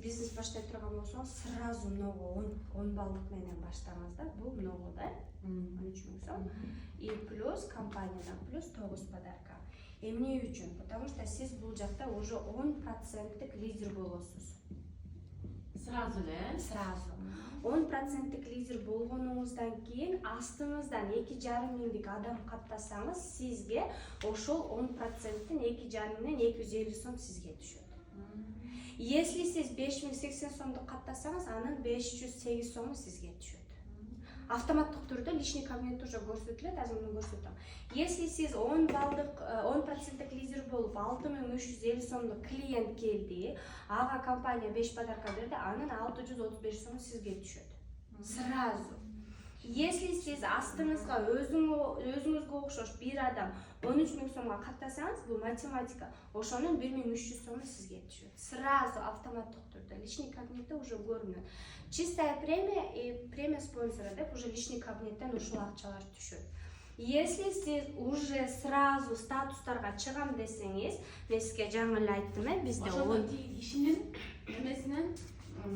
бизнес баштай турган болсоңуз, сразу много 10 баллдык менен баштаңыз да. Бул много да. 13.000 сом. И плюс компаниядан плюс 9 подарка. Эмне үчүн? Потому что сиз бул жакта уже 10% лидер болосуз. Сразу эле? Сразу. 10% лидер болгонуңуздан кийин астыңыздан 2,5 миңдик адам каттасаңыз, сизге ошол 10%тин 2,5 миңден 250 сом сизге түшөт. Если сиз 5080 сомду каттасаңыз, анын 508 сому сизге түшөт. Автоматтык түрдө личный кабинет уже көрсөтүлөт, азыр муну көрсөтөм. Если сиз 10% лидер болуп 6350 сомдук клиент келди, ага компания 5 подарка берди, анын 635 сому сизге түшөт. Сразу. Если сиз астыңызга өзүңүзгө окшош бир адам 13.000 сомго каттасаңыз, бул математика. Ошонун 1300 сому сизге түшөт. Сразу автоматтык түрдө личный кабинетте уже көрүнөт. Чистая премия и премия спонсора деп уже личный кабинеттен ушул акчалар түшөт. Если сиз уже сразу статустарга чыгам десеңиз, мен сизге жаңы эле айттым, бизде ошол ишинин эмесинен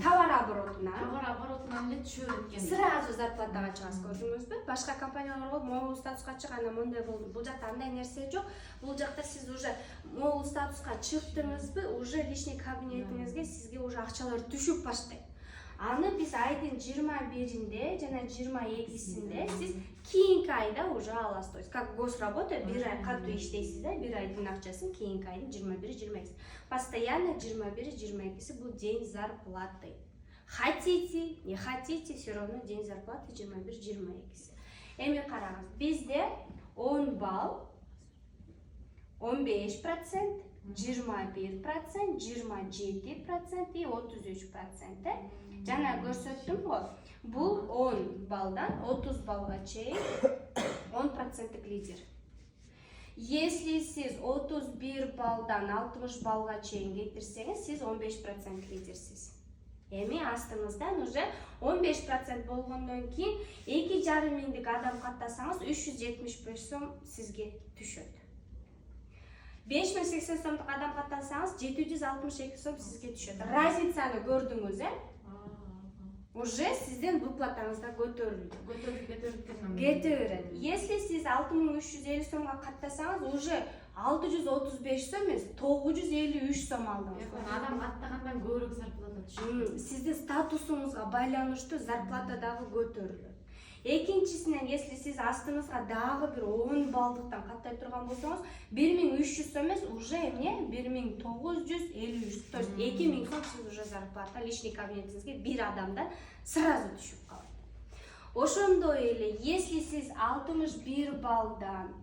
товар оборотунан эле түшөт экен. Сразу зарплатага чыгасыз, көрдүңүзбү? Башка компанияларга могул статуска чыкканда мындай болду. Бул жакта андай нерсе жок. Бул жакта сиз уже могул статуска чыктыңызбы, уже личный кабинетиңизге сизге уже акчалар түшүп баштайт. Аны биз айдын 21-inde жана 22-синде сиз кийинки айда уже аласыз. То есть как госработа бир ай катуу иштейсиз да, бир айдын акчасын кийинки айдын 21-22. Постоянно 21-22 бул день зарплаты. Хотите, не хотите, все равно день зарплаты 21-22. Эми караңыз, бизде 10 балл, 15%, 21%, 27% и 33%. Жана көрсөттүм го, бул 10 балдан 30 балга чейин 10% лидер. Если сиз 31 балдан 60 балга чейин кетирсеңиз, сиз 15% лидерсиз. Эми астыңыздан уже 15% болгондон кийин 2,5 миңдик адам каттасаңыз, 375 сом сизге түшөт. 5080 сомдук адам каттасаңыз, 762 сом сизге түшөт. Разницаны көрдүңүз, уже сиздин выплатаңыз да көтөрүлөт. Если сиз 6350 сомго каттасаңыз, уже 635 сом эмес, 953 сом алдыңыз. Адам каттагандан көбүрөөк зарплата түшөт. Сиздин статусуңузга байланыштуу зарплата дагы көтөрүлөт. Экинчисинен, если сиз астыңызга дагы бир 10 балдыктан каттай турган болсоңуз, 1300 сом эмес, уже эмне 1953. То есть 2000 сом сиз уже зарплата личный кабинетиңизге бир адамдан сразу түшүп калат. Ошондой эле, если сиз 61 балдан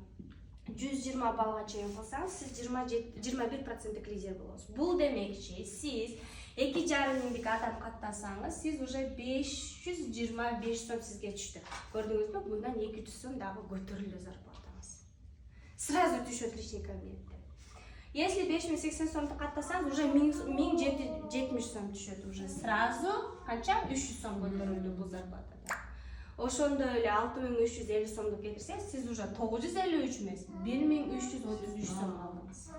120 балга чейин кылсаңыз, сиз 21% лидер болосуз. Бул демекчи, сиз 2,5 миңдик адам каттасаңыз, сиз уже 525 сом сизге түштү. Көрдүңүзбү? Мындан 200 сом дагы көтөрүлдү зарплатаңыз. Сразу түшөт личный кабинетте. Если 5080 сомду каттасаңыз, уже 1070 сом түшөт уже. Сразу канча? 300 сом көтөрүлдү бул зарплатада. Ошондой эле 6350 сомду кетирсеңиз, сиз уже 953 эмес, 1333 сом алдыңыз.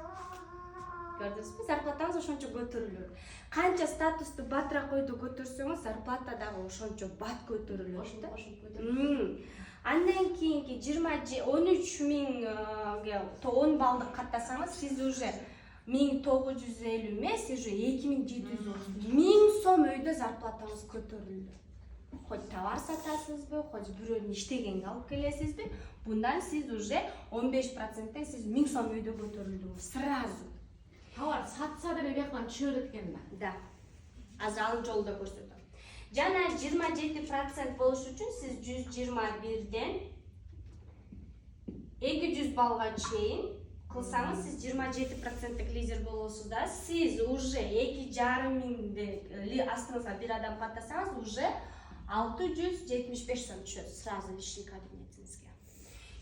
Көрдүңүзбү? Зарплатаңыз ошончо көтөрүлөт. Канча статусту батыраак койду көтөрсөңүз, зарплата дагы ошончо бат көтөрүлөт да. Андан кийинки 13 миңге 10 балдык каттасаңыз, сиз уже 1950 эмес, уже 2730. 1000 сом өйдө зарплатаңыз көтөрүлдү. Хоть товар сатасызбы, хоть бирөөнү иштегенге алып келесизби, bundan сиз уже 15%тен сиз 1000 сом өйдө көтөрүлдүңүз. Сразу. Товар сатса да бияктан түшөт экен да. Да. Азыр ал жолдо көрсөтөм. Жана 27% болуш үчүн сиз 121ден 200 балга чейин кылсаңыз, сиз 27% лидер болосуз да. Сиз уже 2,5 миңди астыңызга бир адам каттасаңыз, уже 675 сом түшөт сразу личный кабинетиңизге.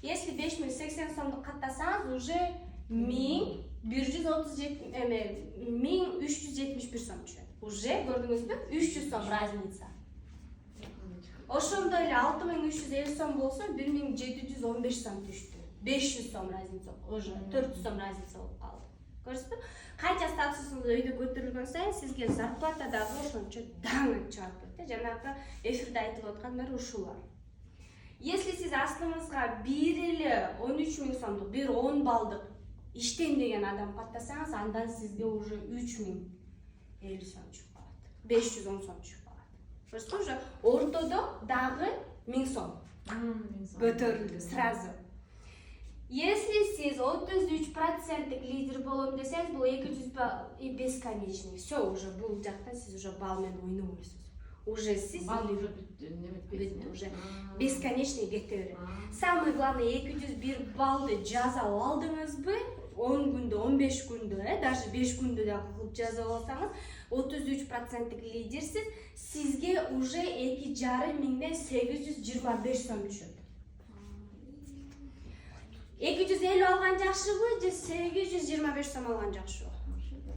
Если 5080 сомду каттасаңыз, уже 1371 сом түшөт. Уже көрдүңүзбү? 300 сом разница. Ошондой эле 6350 сом болсо, 1715 сом түштү. 500 сом разница, уже 400 сом разница болуп калды. Көрсөтпү? Канча статусуңуз өйдө көтөрүлгөн сайын сизге зарплата дагы ошончо даңы чыгып кетти. Жанагы эфирде айтылып аткандар ушулар. Если сиз астыңызга бир эле 13 миң сомдук, бир 10 балдык иштейм деген адам каттасаңыз, андан сизге уже 3050 сом чыгып калат. 510 сом чыгып калат. Көрсөтпү? Уже ортодо дагы 1000 сом көтөрүлдү сразу. Если сиз 33% лидер болом десеңиз, бул 200 балл и бесконечный. Все, уже бул жакта сиз уже балл менен ойнобойсуз. Уже сиз балл уже бүттү, уже бесконечный кете берет. Самое главное, 201 баллды жаза алдыңызбы? 10 күндө, 15 күндө, даже 5 күндө да кылып жазып алсаңыз, 33% лидерсиз, сизге уже 2,5 миңден 825 сом түшөт. 250 алган жакшыбы же 825 сом алган жакшыбы?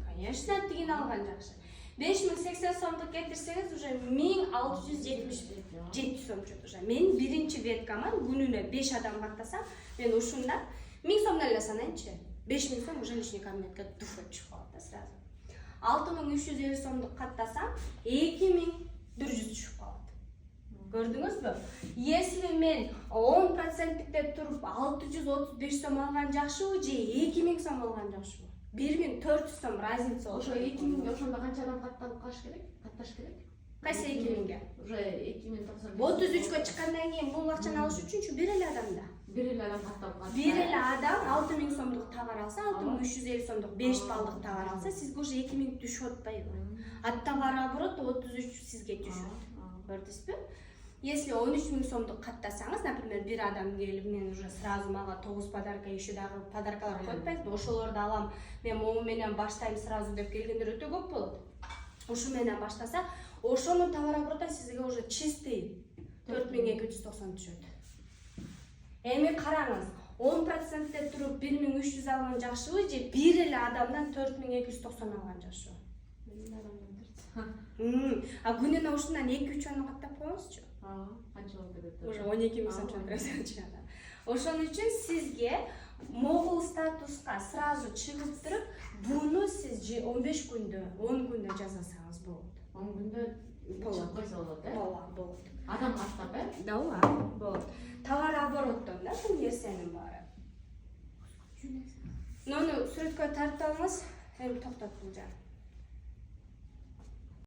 Конечно, тигин алган жакшы. 5080 сомдук кетирсеңиз уже 1677 сом түшөт уже. Мен биринчи веткама күнүнө 5 адам каттасам, мен ушунда 1000 сомдон эле санайынчы. 5000 сом уже лишний кабинетке туфат чыгып калат да сразу. 6350 сомдук каттасам 2100 түшүп калат. Көрдүңүзбү? Если мен 10%те туруп 635 сом алган жакшыбы же 2000 сом алган жакшыбы? 1400 сом разница. Ошо 2000ге ошондо канча адам каттап калыш керек? Катташ керек? Кайсы 2000ге? Уже 2090. 33гө чыккандан кийин бул акчаны алыш үчүнчү бир эле адамда. Бир эле адам каттап калса. Бир эле адам 6000 сомдук товар алса, 6350 сомдук 5 балдык товар алса, сизге уже 2000 түшүп атпайбы? Аттагы оборот 33 сизге түшөт. Көрдүңүзбү? Если 13000 сомдук каттасаңыз, например, бир адам келип, мен уже сразу мага 9 подарка, еще дагы подаркалар коюп атпайсызбы? Ошолорду алам, мен могу менен баштайм сразу деп келгендер өтө көп болот. Ушу менен баштаса, ошонун товар обороту сизге уже чистый 4290 түшөт. Эми караңыз, 10%те туруп 1300 алган жакшыбы же бир эле адамдан 4290 алган жакшыбы? А күнүнө ушундан 2-3 аны каттап коюңузчу. Канча болду деп. Уже 12000 сом чыгат. Ошон үчүн сизге могул статуска сразу чыгып туруп, буну сиз 15 күндө, 10 күндө жазасаңыз болот. 10 күндө чыгып койсо болот, э? Болот. Адам каттап, э? Да, болот. Товар обороттон да бул нерсенин баары. Муну сүрөткө тартып алыңыз, эми токтот бул жер.